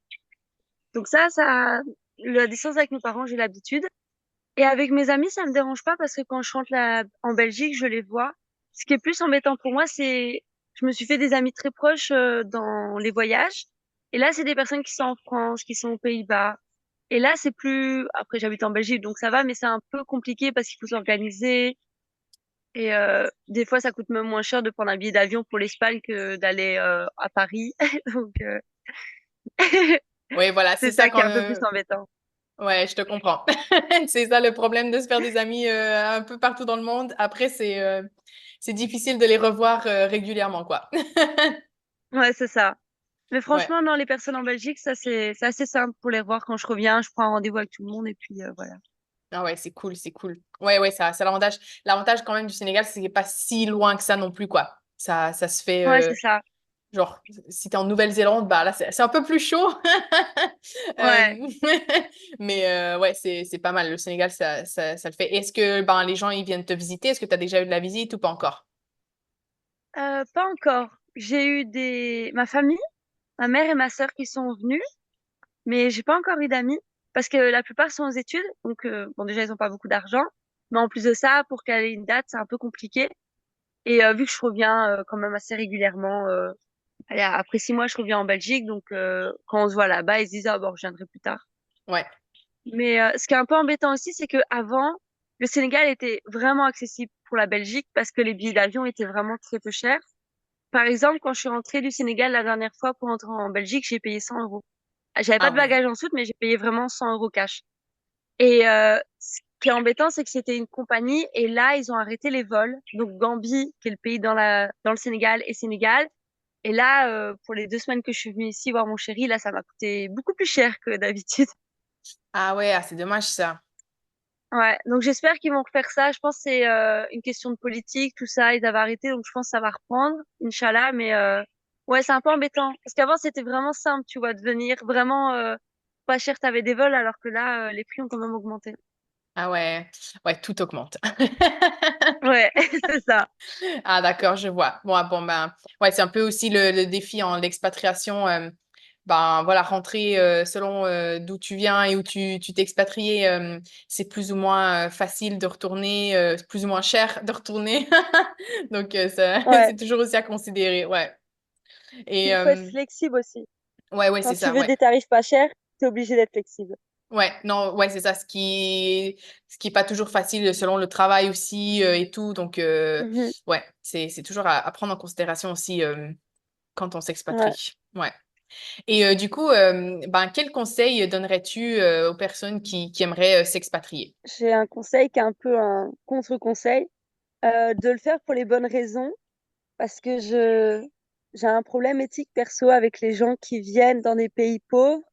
Donc la distance avec mes parents, j'ai l'habitude. Et avec mes amis, ça me dérange pas parce que quand je rentre là en Belgique, je les vois. Ce qui est plus embêtant pour moi, c'est je me suis fait des amis très proches dans les voyages. Et là, c'est des personnes qui sont en France, qui sont aux Pays-Bas. Et là, c'est plus. Après, j'habite en Belgique, donc ça va, mais c'est un peu compliqué parce qu'il faut s'organiser. Et des fois, ça coûte même moins cher de prendre un billet d'avion pour l'Espagne que d'aller à Paris. Donc, Oui, voilà, c'est c'est ça ça qui quand. est un peu plus embêtant. Ouais, je te comprends. C'est ça le problème de se faire des amis un peu partout dans le monde. Après, c'est difficile de les revoir régulièrement, quoi. Ouais, c'est ça. Mais Ouais. franchement, non, les personnes en Belgique, ça, c'est assez simple pour les revoir quand je reviens. Je prends un rendez-vous avec tout le monde et puis voilà. Ah ouais, c'est cool, c'est cool. Ouais, ouais, ça l'avantage. L'avantage quand même du Sénégal, c'est qu'il n'est pas si loin que ça non plus, quoi. Ça se fait, Ouais, c'est ça. genre, si t'es en Nouvelle-Zélande, bah là, c'est un peu plus chaud. Ouais. Euh, mais ouais, c'est pas mal. Le Sénégal, ça le fait. Est-ce que ben, les gens, ils viennent te visiter? Est-ce que tu as déjà eu de la visite ou pas encore? Pas encore. J'ai eu ma famille, ma mère et ma sœur qui sont venues, mais j'ai pas encore eu d'amis parce que la plupart sont aux études. Donc, bon, déjà, ils ont pas beaucoup d'argent. Mais en plus de ça, pour caler une date, c'est un peu compliqué. Et vu que je reviens quand même assez régulièrement, allez, après 6 mois, je reviens en Belgique. Donc, quand on se voit là-bas, ils se disent, ah bon, je viendrai plus tard. Ouais. Mais ce qui est un peu embêtant aussi, c'est que avant, le Sénégal était vraiment accessible pour la Belgique parce que les billets d'avion étaient vraiment très peu chers. Par exemple, quand je suis rentrée du Sénégal la dernière fois pour rentrer en Belgique, j'ai payé 100 euros. J'avais pas Ah de ouais. bagages en soute, mais j'ai payé vraiment 100 euros cash. Et ce qui est embêtant, c'est que c'était une compagnie et là, ils ont arrêté les vols. Donc Gambie, qui est le pays dans le Sénégal, et Sénégal. Et là, pour les 2 semaines que je suis venue ici voir mon chéri, là, ça m'a coûté beaucoup plus cher que d'habitude. Ah ouais, ah, c'est dommage ça. Ouais, donc j'espère qu'ils vont refaire ça. Je pense que c'est une question de politique, tout ça. Ils avaient arrêté, donc je pense que ça va reprendre, Inch'Allah. Mais ouais, c'est un peu embêtant. Parce qu'avant, c'était vraiment simple, tu vois, de venir vraiment pas cher, t'avais des vols, alors que là, les prix ont quand même augmenté. Ah ouais, ouais, tout augmente. Ouais, c'est ça. Ah d'accord, je vois. Bon, ah, bon ben, ouais, c'est un peu aussi le défi en l'expatriation. Ben voilà, rentrer selon d'où tu viens et où tu t'es expatrié, c'est plus ou moins facile de retourner, plus ou moins cher de retourner. Donc ça, Ouais. c'est toujours aussi à considérer, ouais. Et Il faut être flexible aussi. ouais, ouais, Quand c'est tu ça, veux ouais. des tarifs pas chers, t'es obligé d'être flexible. Ouais, non, ouais, c'est ça, ce qui est pas toujours facile selon le travail aussi et tout. Donc, Mhm. ouais, c'est toujours à prendre en considération aussi quand on Ouais. s'expatrie. Ouais. Et du coup, ben, quel conseil donnerais-tu aux personnes qui aimeraient s'expatrier? J'ai un conseil qui est un peu un contre-conseil, de le faire pour les bonnes raisons, parce que j'ai un problème éthique perso avec les gens qui viennent dans des pays pauvres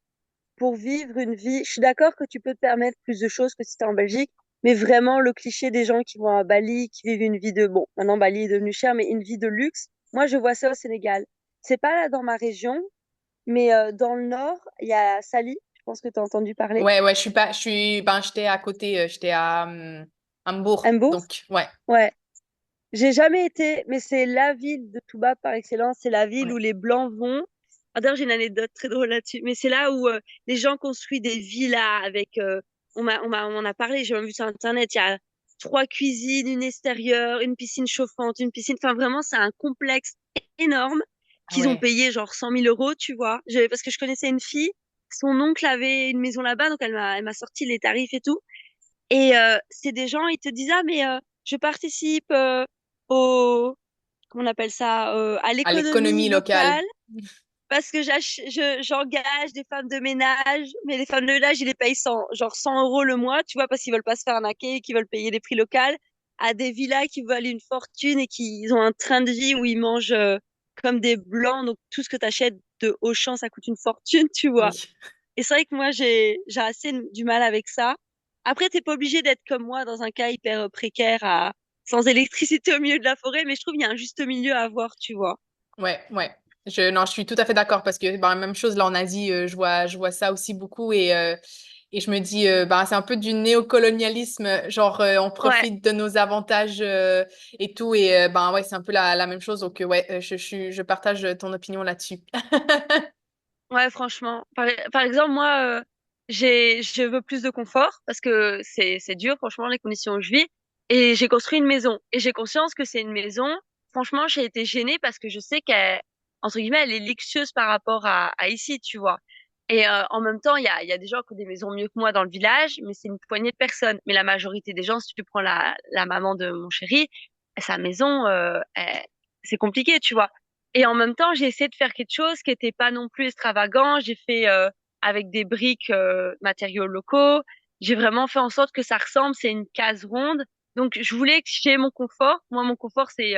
pour vivre une vie. Je suis d'accord que tu peux te permettre plus de choses que si tu es en Belgique, mais vraiment le cliché des gens qui vont à Bali, qui vivent une vie de, bon, maintenant Bali est devenu cher, mais une vie de luxe. Moi, je vois ça au Sénégal. C'est pas là dans ma région, mais dans le nord, il y a Sali. Je pense que tu as entendu parler. Ouais, ouais, ben, j'étais à côté, j'étais à Hambourg. Hambourg? Donc, ouais, Ouais. J'ai jamais été, mais c'est la ville de Touba par excellence. C'est la ville ouais, où les Blancs vont. Ah, d'ailleurs, j'ai une anecdote très drôle là-dessus. Mais c'est là où les gens construisent des villas avec. On m'en a parlé, j'ai même vu sur Internet. Il y a trois cuisines, une extérieure, une piscine chauffante, une piscine. Enfin, vraiment, c'est un complexe énorme ah qu'ils ont ouais, payé genre 100 000 euros, tu vois. Parce que je connaissais une fille, son oncle avait une maison là-bas, donc elle m'a sorti les tarifs et tout. Et c'est des gens, ils te disent, ah, mais je participe au, comment on appelle ça, à à l'économie l'économie locale. locale parce que j'engage des femmes de ménage, mais les femmes de ménage, ils les payent 100 € le mois, tu vois, parce qu'ils veulent pas se faire arnaquer, qu'ils veulent payer des prix locaux, à des villas qui valent une fortune et qui ont un train de vie où ils mangent comme des blancs, donc tout ce que tu achètes de Auchan, ça coûte une fortune, tu vois. Oui. Et c'est vrai que moi, j'ai assez du mal avec ça. Après, t'es pas obligé d'être comme moi dans un cas hyper précaire sans électricité au milieu de la forêt, mais je trouve qu'il y a un juste milieu à avoir, tu vois. Ouais, ouais. Non, je suis tout à fait d'accord parce que ben, même chose là en Asie, je vois ça aussi beaucoup et je me dis, ben, c'est un peu du néocolonialisme, genre on Ouais, profite de nos avantages et tout et ben ouais, c'est un peu la même chose donc ouais, je partage ton opinion là-dessus. ouais, franchement. Par exemple, moi, je veux plus de confort parce que c'est dur, franchement, les conditions où je vis. Et j'ai construit une maison. Et j'ai conscience que c'est une maison. Franchement, j'ai été gênée parce que je sais qu'elle, entre guillemets, elle est luxueuse par rapport à ici, tu vois. Et en même temps, il y a des gens qui ont des maisons mieux que moi dans le village, mais c'est une poignée de personnes. Mais la majorité des gens, si tu prends la maman de mon chéri, sa maison, c'est compliqué, tu vois. Et en même temps, j'ai essayé de faire quelque chose qui était pas non plus extravagant. J'ai fait avec des briques, matériaux locaux. J'ai vraiment fait en sorte que ça ressemble, c'est une case ronde. Donc, je voulais que j'ai mon confort. Moi, mon confort, c'est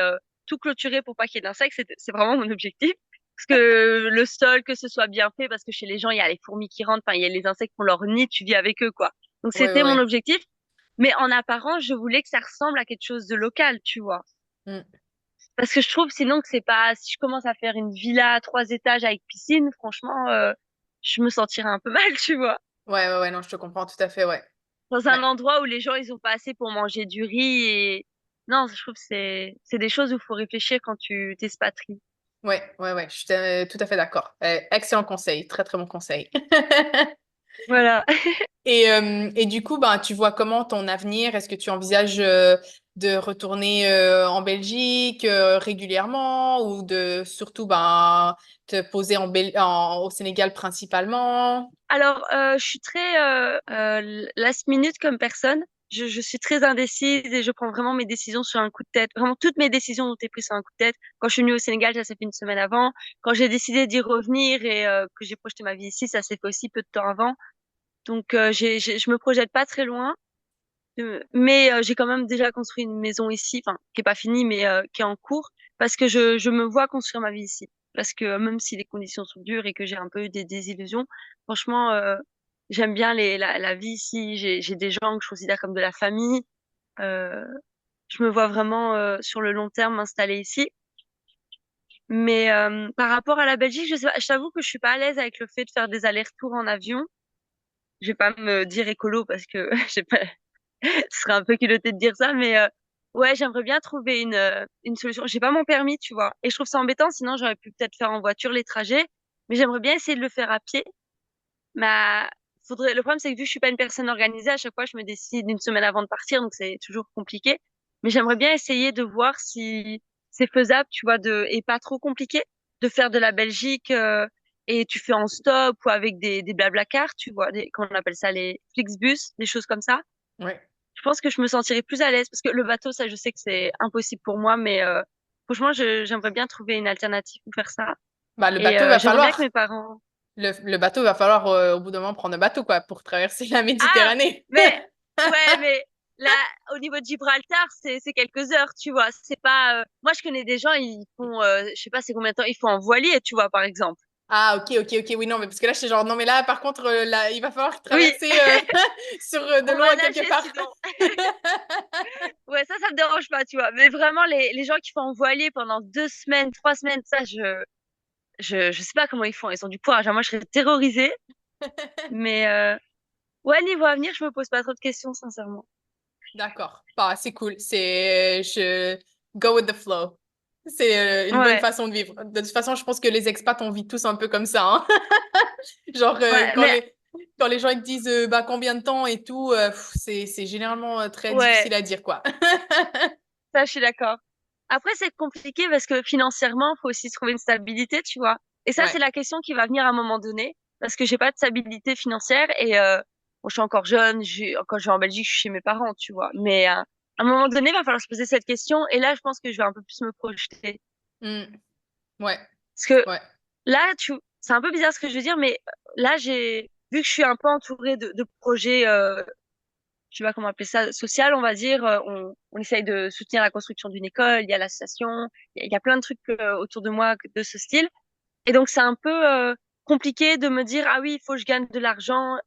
tout clôturer pour pas qu'il y ait d'insectes. C'est vraiment mon objectif. Parce que le sol, que ce soit bien fait, parce que chez les gens, il y a les fourmis qui rentrent, enfin, il y a les insectes qui ont leur nid, tu vis avec eux, quoi. Donc, Ouais, ouais, c'était mon ouais. objectif. Mais en apparence, je voulais que ça ressemble à quelque chose de local, tu vois. Mm. Parce que je trouve sinon que c'est pas, si je commence à faire une villa à 3 étages avec piscine, franchement, je me sentirais un peu mal, tu vois. Ouais, ouais, ouais, non, je te comprends tout à fait, ouais. Dans Ouais, un endroit où les gens, ils ont pas assez pour manger du riz et, non, je trouve que c'est des choses où il faut réfléchir quand tu t'expatries. ouais, ouais, ouais, je suis tout à fait d'accord. Excellent conseil, très très bon conseil. Voilà. Et du coup, ben, tu vois comment ton avenir? Est-ce que tu envisages de retourner en Belgique régulièrement ou de surtout ben, te poser au Sénégal principalement? Alors, je suis très last minute comme personne. Je suis très indécise et je prends vraiment mes décisions sur un coup de tête. Vraiment, toutes mes décisions ont été prises sur un coup de tête. Quand je suis venue au Sénégal, ça s'est fait une semaine avant. Quand j'ai décidé d'y revenir et que j'ai projeté ma vie ici, ça s'est fait aussi peu de temps avant. Donc, je me projette pas très loin. Mais j'ai quand même déjà construit une maison ici, enfin, qui est pas finie, mais qui est en cours, parce que je me vois construire ma vie ici. Parce que même si les conditions sont dures et que j'ai un peu eu des désillusions, franchement, j'aime bien la vie ici. J'ai des gens que je considère comme de la famille. Euh, je me vois vraiment sur le long terme m'installer ici. Mais par rapport à la Belgique, je sais pas, je t'avoue que je suis pas à l'aise avec le fait de faire des allers-retours en avion. Je vais pas me dire écolo parce que j'ai pas, ce serait un peu culotté de dire ça, mais ouais, j'aimerais bien trouver une solution. J'ai pas mon permis, tu vois, et je trouve ça embêtant. Sinon, j'aurais pu peut-être faire en voiture les trajets, mais j'aimerais bien essayer de le faire à pied. Mais le problème, c'est que vu que je suis pas une personne organisée, à chaque fois, je me décide une semaine avant de partir, donc c'est toujours compliqué. Mais j'aimerais bien essayer de voir si c'est faisable, tu vois, et pas trop compliqué, de faire de la Belgique. et tu fais en stop ou avec des Blablacar, tu vois, qu'on appelle ça les Flixbus, des choses comme ça. Ouais. Je pense que je me sentirais plus à l'aise parce que le bateau, ça, je sais que c'est impossible pour moi, mais franchement, j'aimerais bien trouver une alternative pour faire ça. Bah, le Et bateau va j'aimerais bien que falloir. mes parents. Le bateau va falloir au bout d'un moment prendre un bateau, quoi, pour traverser la Ah, Méditerranée. mais ouais, mais là, au niveau de Gibraltar, c'est quelques heures, tu vois. C'est pas. Moi, je connais des gens, ils font, je sais pas, c'est combien de temps ils font en voilier, tu vois, par exemple. Ah, ok, oui, non, mais parce que là, j'étais genre, non, mais là, par contre, là, il va falloir Oui, traverser sur de on l'eau va à quelque nager part. sinon. Ouais, ça me dérange pas, tu vois. Mais vraiment, les gens qui font en voilier pendant 2 semaines, 3 semaines, ça, je sais pas comment ils font. Ils ont du courage. Moi, je serais terrorisée. Mais ouais, niveau avenir, je me pose pas trop de questions, sincèrement. D'accord. Bah, c'est cool. Je go with the flow. C'est une bonne Ouais, façon de vivre. De toute façon, je pense que les expats, on vit tous un peu comme ça, hein. Genre, ouais, mais quand les gens ils te disent bah, combien de temps et tout, c'est généralement très ouais, difficile à dire, quoi. ça, je suis d'accord. Après, c'est compliqué parce que financièrement, faut aussi trouver une stabilité, tu vois. Et ça, Ouais. c'est la question qui va venir à un moment donné parce que j'ai pas de stabilité financière et bon, je suis encore jeune. Quand je vais en Belgique, je suis chez mes parents, tu vois. Mais à un moment donné, il va falloir se poser cette question. Et là, je pense que je vais un peu plus me projeter. Hmm. Ouais. Parce que Ouais. là, c'est un peu bizarre ce que je veux dire, mais là, vu que je suis un peu entourée de projets, je sais pas comment appeler ça, social, on va dire, on essaye de soutenir la construction d'une école, il y a l'association, il y a plein de trucs autour de moi de ce style. Et donc, c'est un peu compliqué de me dire, ah oui, il faut que je gagne de l'argent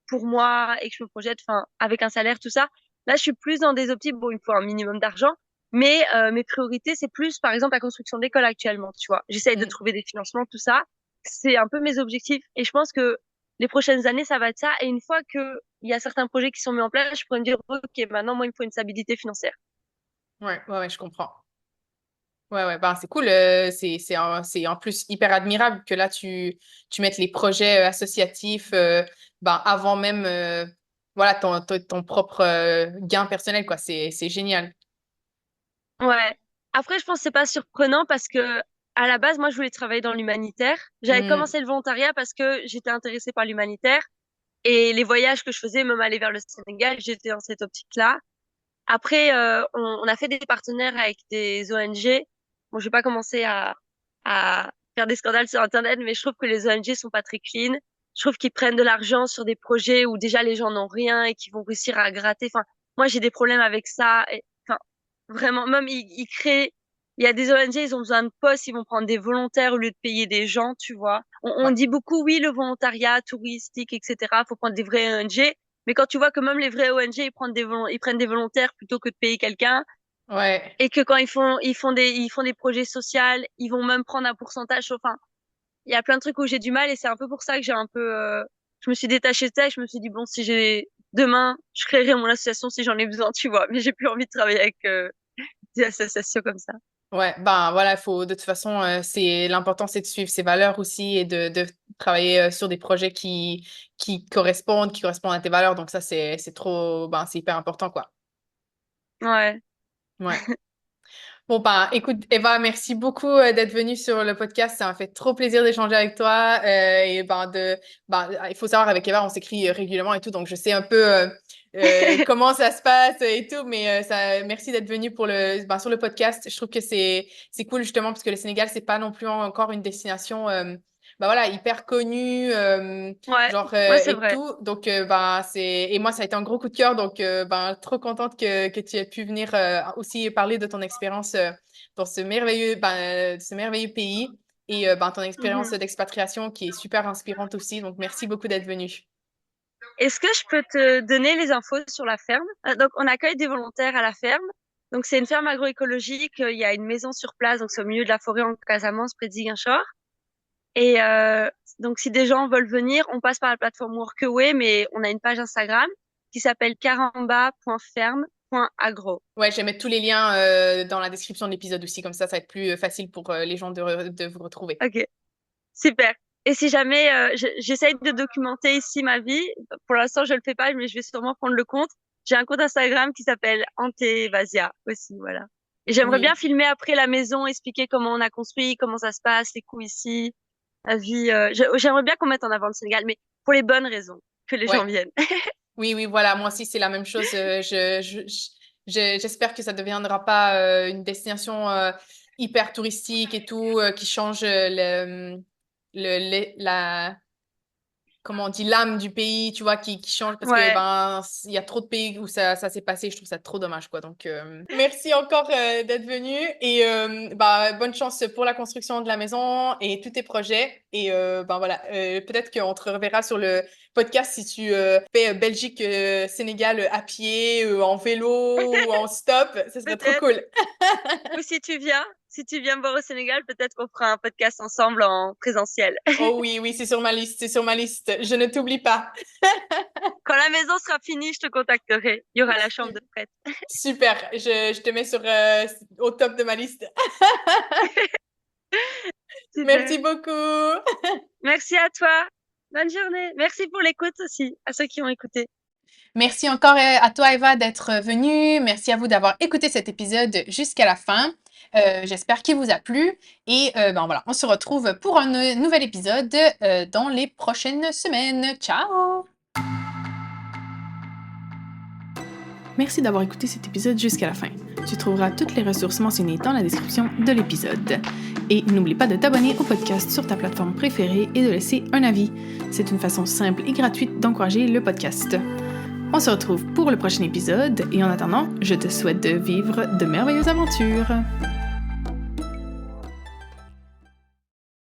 pour moi et que je me projette, enfin, avec un salaire, tout ça. Là, je suis plus dans des optiques, bon, il me faut un minimum d'argent, mais mes priorités, c'est plus, par exemple, la construction d'école actuellement, tu vois. J'essaye de Hmm. trouver des financements, tout ça. C'est un peu mes objectifs. Et je pense que les prochaines années, ça va être ça. Et une fois que il y a certains projets qui sont mis en place, je pourrais me dire, OK, maintenant, moi, il me faut une stabilité financière. Ouais, je comprends. Ouais, bah, c'est cool. C'est en plus hyper admirable que là, tu mettes les projets associatifs ben, avant même voilà, ton propre gain personnel, quoi. C'est génial. Ouais. Après, je pense que c'est pas surprenant parce que, à la base, moi, je voulais travailler dans l'humanitaire. J'avais Hmm. commencé le volontariat parce que j'étais intéressée par l'humanitaire. Et les voyages que je faisais, même aller vers le Sénégal, j'étais dans cette optique-là. Après, on a fait des partenaires avec des ONG. Bon, je vais pas commencer à faire des scandales sur Internet, mais je trouve que les ONG sont pas très clean. Je trouve qu'ils prennent de l'argent sur des projets où déjà les gens n'ont rien et qui vont réussir à gratter. Enfin, moi, j'ai des problèmes avec ça. Enfin, vraiment, même ils créent. Il y a des ONG, ils ont besoin de postes, ils vont prendre des volontaires au lieu de payer des gens, tu vois. On Ouais. dit beaucoup, oui, le volontariat touristique, etc. Faut prendre des vrais ONG. Mais quand tu vois que même les vrais ONG, ils prennent des volontaires plutôt que de payer quelqu'un, Ouais. et que quand ils font des projets sociaux, ils vont même prendre un pourcentage. Enfin, il y a plein de trucs où j'ai du mal et c'est un peu pour ça que je me suis détachée de ça et je me suis dit, bon, si j'ai, demain, je créerai mon association si j'en ai besoin, tu vois. Mais j'ai plus envie de travailler avec des associations comme ça. Ouais, ben voilà, il faut de toute façon, l'important c'est de suivre ses valeurs aussi et de travailler sur des projets qui correspondent à tes valeurs. Donc ça, c'est trop, ben c'est hyper important, quoi. Ouais. Ouais. Bon, ben, écoute, Eva, merci beaucoup d'être venue sur le podcast. Ça m'a fait trop plaisir d'échanger avec toi. Et il faut savoir, avec Eva, on s'écrit régulièrement et tout, donc je sais un peu comment ça se passe et tout. Mais merci d'être venue sur le podcast. Je trouve que c'est cool justement parce que le Sénégal, c'est pas non plus encore une destination, voilà, hyper connue, Ouais. Ouais, c'est et vrai. tout. Donc, et moi, ça a été un gros coup de cœur. Donc, trop contente que tu aies pu venir aussi parler de ton expérience dans ce merveilleux pays et ton expérience Mhm. d'expatriation qui est super inspirante aussi. Donc, merci beaucoup d'être venue. Est-ce que je peux te donner les infos sur la ferme? Donc, on accueille des volontaires à la ferme. Donc, c'est une ferme agroécologique. Il y a une maison sur place, donc c'est au milieu de la forêt en Casamance, près de Ziguinchor. Et donc, si des gens veulent venir, on passe par la plateforme Workaway, mais on a une page Instagram qui s'appelle caramba.ferme.agro. Ouais, je vais mettre tous les liens dans la description de l'épisode aussi. Comme ça va être plus facile pour les gens de vous retrouver. Ok, super. Et si jamais j'essaye de documenter ici ma vie, pour l'instant je le fais pas, mais je vais sûrement prendre le compte. J'ai un compte Instagram qui s'appelle Antevasia aussi, voilà. Et j'aimerais bien Oui. filmer après la maison, expliquer comment on a construit, comment ça se passe, les coûts ici. J'aimerais bien qu'on mette en avant le Sénégal, mais pour les bonnes raisons, que les gens Ouais. viennent. Oui, oui, voilà, moi aussi c'est la même chose. J'espère que ça ne deviendra pas une destination hyper touristique et tout, qui change la, comment on dit, l'âme du pays, tu vois, qui change parce que Ouais. ben il y a trop de pays où ça s'est passé. Je trouve ça trop dommage, quoi. Donc merci encore d'être venu et bah bonne chance pour la construction de la maison et tous tes projets. Et ben voilà, peut-être qu'on te reverra sur le podcast si tu fais Belgique Sénégal à pied, en vélo ou en stop. Ce serait trop Peut-être. cool. Ou si tu viens me voir au Sénégal, peut-être qu'on fera un podcast ensemble en présentiel. Oh oui, oui, c'est sur ma liste, c'est sur ma liste. Je ne t'oublie pas. Quand la maison sera finie, je te contacterai. Il y aura la chambre de prête. Super, je te mets au top de ma liste. Merci Super. beaucoup. Merci à toi. Bonne journée. Merci pour l'écoute aussi, à ceux qui ont écouté. Merci encore à toi, Eva, d'être venue. Merci à vous d'avoir écouté cet épisode jusqu'à la fin. J'espère qu'il vous a plu. Et ben voilà, on se retrouve pour un nouvel épisode dans les prochaines semaines. Ciao! Merci d'avoir écouté cet épisode jusqu'à la fin. Tu trouveras toutes les ressources mentionnées dans la description de l'épisode. Et n'oublie pas de t'abonner au podcast sur ta plateforme préférée et de laisser un avis. C'est une façon simple et gratuite d'encourager le podcast. On se retrouve pour le prochain épisode et en attendant, je te souhaite de vivre de merveilleuses aventures.